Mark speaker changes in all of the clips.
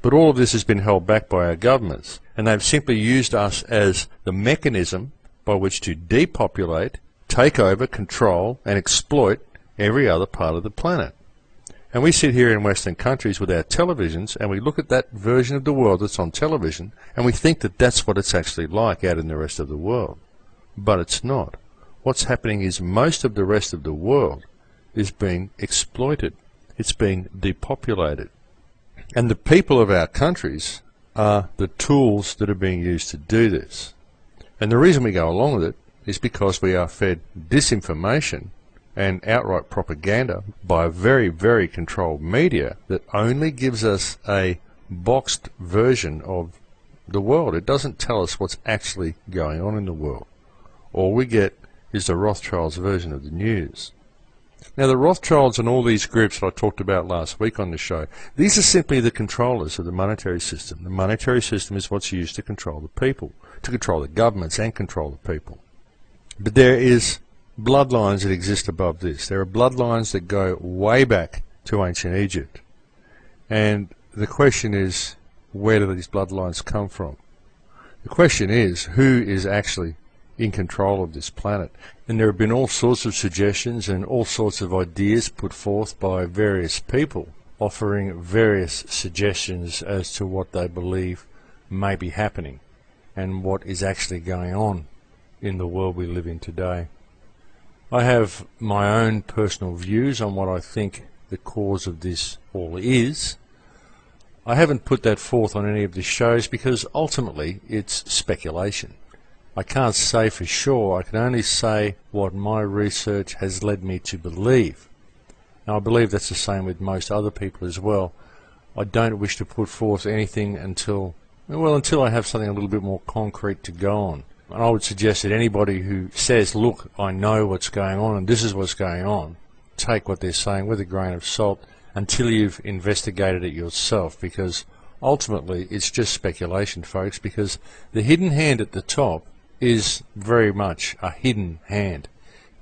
Speaker 1: But all of this has been held back by our governments, and they've simply used us as the mechanism by which to depopulate, take over, control and exploit every other part of the planet. And we sit here in Western countries with our televisions and we look at that version of the world that's on television and we think that that's what it's actually like out in the rest of the world. But it's not. What's happening is most of the rest of the world is being exploited. It's being depopulated. And the people of our countries are the tools that are being used to do this. And the reason we go along with it is because we are fed disinformation and outright propaganda by a very, very controlled media that only gives us a boxed version of the world. It doesn't tell us what's actually going on in the world. All we get is the Rothschilds' version of the news. Now, the Rothschilds and all these groups that I talked about last week on the show, these are simply the controllers of the monetary system. The monetary system is what's used to control the people, to control the governments and control the people. But there is bloodlines that exist above this. There are bloodlines that go way back to ancient Egypt. And the question is, where do these bloodlines come from? The question is, who is actually in control of this planet? And there have been all sorts of suggestions and all sorts of ideas put forth by various people offering various suggestions as to what they believe may be happening and what is actually going on in the world we live in today. I have my own personal views on what I think the cause of this all is. I haven't put that forth on any of the shows because ultimately it's speculation. I can't say for sure. I can only say what my research has led me to believe. Now, I believe that's the same with most other people as well. I don't wish to put forth anything until I have something a little bit more concrete to go on. And I would suggest that anybody who says, look, I know what's going on and this is what's going on, take what they're saying with a grain of salt until you've investigated it yourself, because ultimately it's just speculation, folks, because the hidden hand at the top is very much a hidden hand.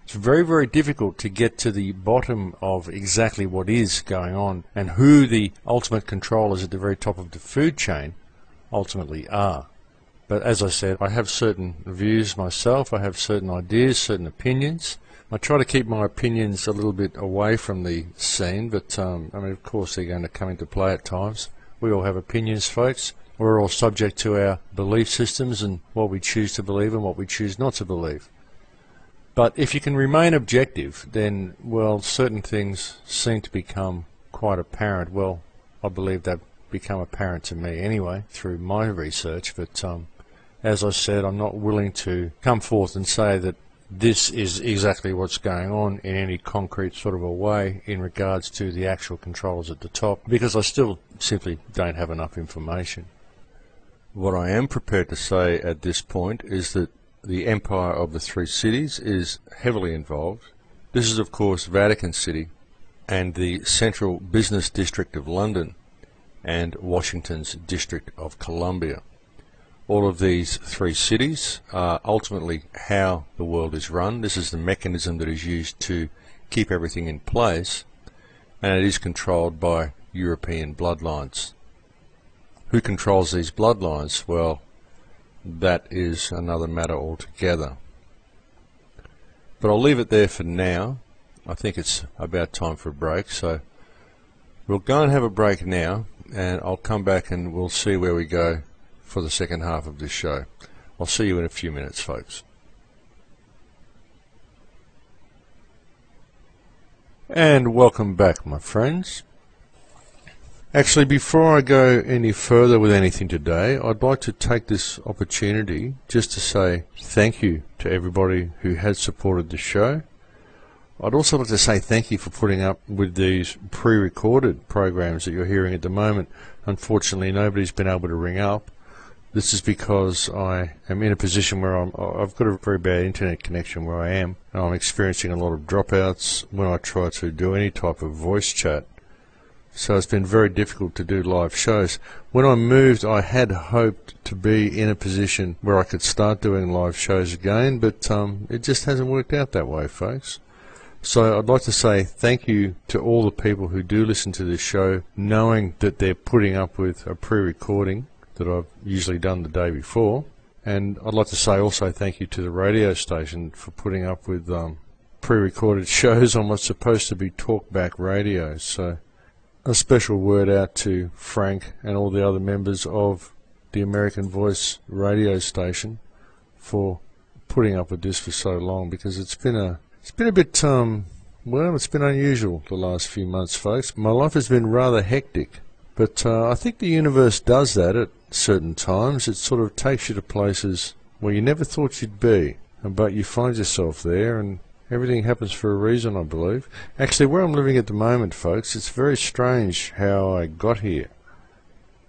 Speaker 1: It's very, very difficult to get to the bottom of exactly what is going on and who the ultimate controllers at the very top of the food chain ultimately are. But as I said, I have certain views myself, I have certain ideas, certain opinions. I try to keep my opinions a little bit away from the scene, but I mean, of course they're going to come into play at times. We all have opinions, folks. We're all subject to our belief systems and what we choose to believe and what we choose not to believe. But if you can remain objective, then, well, certain things seem to become quite apparent. Well, I believe they've become apparent to me anyway, through my research. But as I said, I'm not willing to come forth and say that this is exactly what's going on in any concrete sort of a way in regards to the actual controls at the top, because I still simply don't have enough information. What I am prepared to say at this point is that the Empire of the Three Cities is heavily involved. This is, of course, Vatican City and the Central Business District of London and Washington's District of Columbia. All of these three cities are ultimately how the world is run. This is the mechanism that is used to keep everything in place, and it is controlled by European bloodlines. Who controls these bloodlines? Well, that is another matter altogether. But I'll leave it there for now. I think it's about time for a break, so we'll go and have a break now, and I'll come back and we'll see where we go for the second half of this show. I'll see you in a few minutes, folks. And welcome back, my friends. Actually, before I go any further with anything today, I'd like to take this opportunity just to say thank you to everybody who has supported the show. I'd also like to say thank you for putting up with these pre-recorded programs that you're hearing at the moment. Unfortunately, nobody's been able to ring up. This is because I am in a position where I've got a very bad internet connection where I am, and I'm experiencing a lot of dropouts when I try to do any type of voice chat. So it's been very difficult to do live shows. When I moved, I had hoped to be in a position where I could start doing live shows again, but it just hasn't worked out that way, folks. So I'd like to say thank you to all the people who do listen to this show, knowing that they're putting up with a pre-recording that I've usually done the day before. And I'd like to say also thank you to the radio station for putting up with pre-recorded shows on what's supposed to be talkback radio. So a special word out to Frank and all the other members of the American Voice radio station for putting up with this for so long, because it's been a bit well, it's been unusual the last few months, folks. My life has been rather hectic, but I think the universe does that at certain times. It sort of takes you to places where you never thought you'd be, but you find yourself there, and everything happens for a reason, I believe. Actually, where I'm living at the moment, folks, it's very strange how I got here.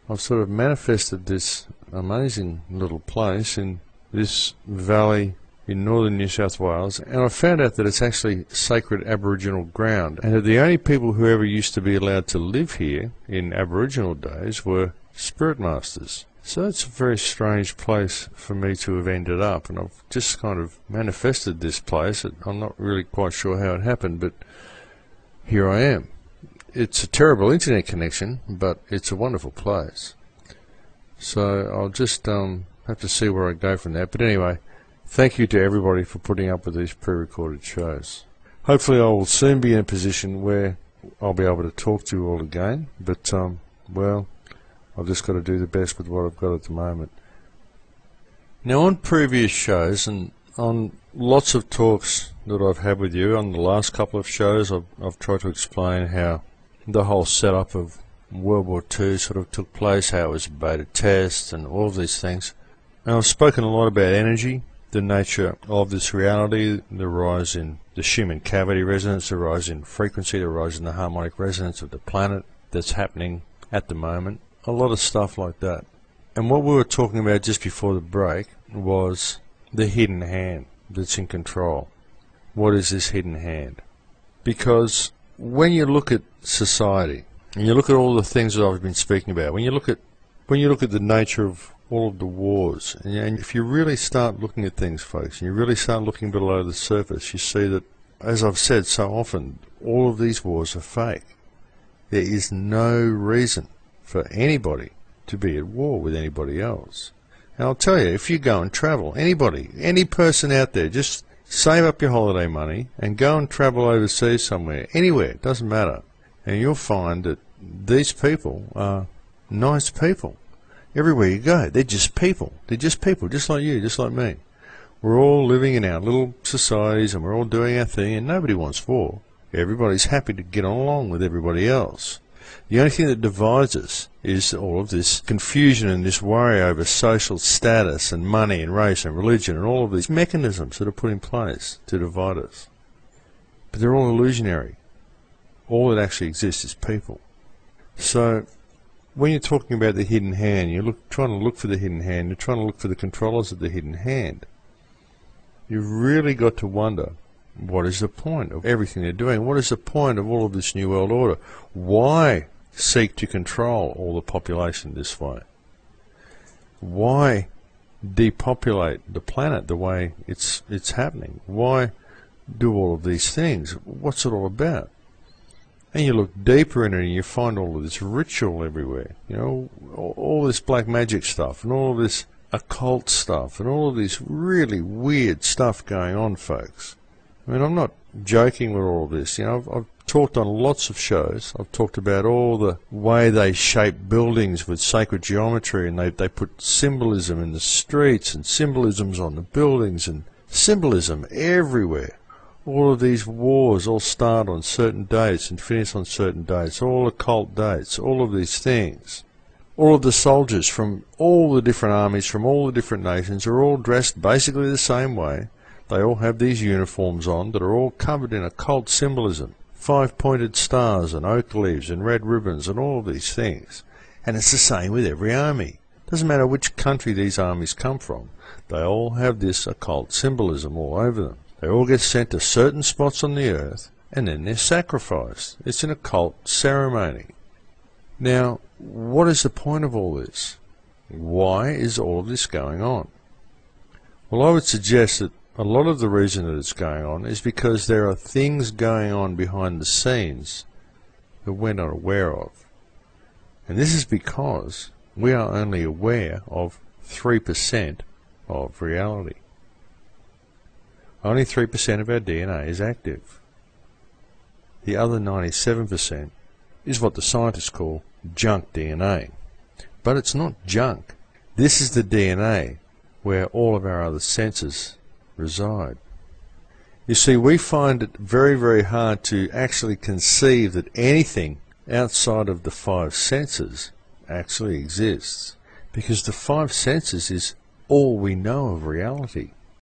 Speaker 1: I've sort of manifested this amazing little place in this valley in northern New South Wales, and I found out that it's actually sacred Aboriginal ground, and that the only people who ever used to be allowed to live here in Aboriginal days were spirit masters. So it's a very strange place for me to have ended up, and I've just kind of manifested this place. I'm not really quite sure how it happened, but here I am. It's a terrible internet connection, but it's a wonderful place. So I'll just have to see where I go from that. But anyway, thank you to everybody for putting up with these pre-recorded shows. Hopefully I will soon be in a position where I'll be able to talk to you all again, but well, I've just got to do the best with what I've got at the moment. Now, on previous shows and on lots of talks that I've had with you on the last couple of shows, I've tried to explain how the whole setup of World War II sort of took place, how it was a beta test and all of these things. And I've spoken a lot about energy, the nature of this reality, the rise in the Schumann cavity resonance, the rise in frequency, the rise in the harmonic resonance of the planet that's happening at the moment. A lot of stuff like that. And what we were talking about just before the break was the hidden hand that's in control. What is this hidden hand? Because when you look at society, and you look at all the things that I've been speaking about, when you look at the nature of all of the wars, and if you really start looking at things, folks, and you really start looking below the surface, you see that, as I've said so often, all of these wars are fake. There is no reason for anybody to be at war with anybody else. And I'll tell you, if you go and travel, anybody, any person out there, just save up your holiday money and go and travel overseas somewhere, anywhere, it doesn't matter, and you'll find that these people are nice people. Everywhere you go, they're just people. They're just people, just like you, just like me. We're all living in our little societies and we're all doing our thing, and nobody wants war. Everybody's happy to get along with everybody else. The only thing that divides us is all of this confusion and this worry over social status and money and race and religion and all of these mechanisms that are put in place to divide us. But they're all illusionary. All that actually exists is people. So when you're talking about the hidden hand, you're trying to look for the hidden hand, you're trying to look for the controllers of the hidden hand. You've really got to wonder, what is the point of everything they're doing? What is the point of all of this New World Order? Why seek to control all the population this way? Why depopulate the planet the way it's happening? Why do all of these things? What's it all about? And you look deeper in it and you find all of this ritual everywhere. You know, all this black magic stuff and all of this occult stuff and all of this really weird stuff going on, folks. I mean, I'm not joking with all of this. You know, I've talked on lots of shows. I've talked about all the way they shape buildings with sacred geometry, and they put symbolism in the streets and symbolisms on the buildings and symbolism everywhere. All of these wars all start on certain dates and finish on certain dates, all occult dates, all of these things. All of the soldiers from all the different armies, from all the different nations, are all dressed basically the same way. They all have these uniforms on that are all covered in occult symbolism. 5-pointed stars and oak leaves and red ribbons and all of these things. And it's the same with every army. Doesn't matter which country these armies come from. They all have this occult symbolism all over them. They all get sent to certain spots on the earth and then they're sacrificed. It's an occult ceremony. Now, what is the point of all this? Why is all of this going on? Well, I would suggest that A lot of the reason that it's going on is because there are things going on behind the scenes that we're not aware of. And this is because we are only aware of 3% of reality. Only 3% of our DNA is active. The other 97% is what the scientists call junk DNA. But it's not junk. This is the DNA where all of our other senses reside. You see, we find it very, very hard to actually conceive that anything outside of the five senses actually exists, because the five senses is all we know of reality.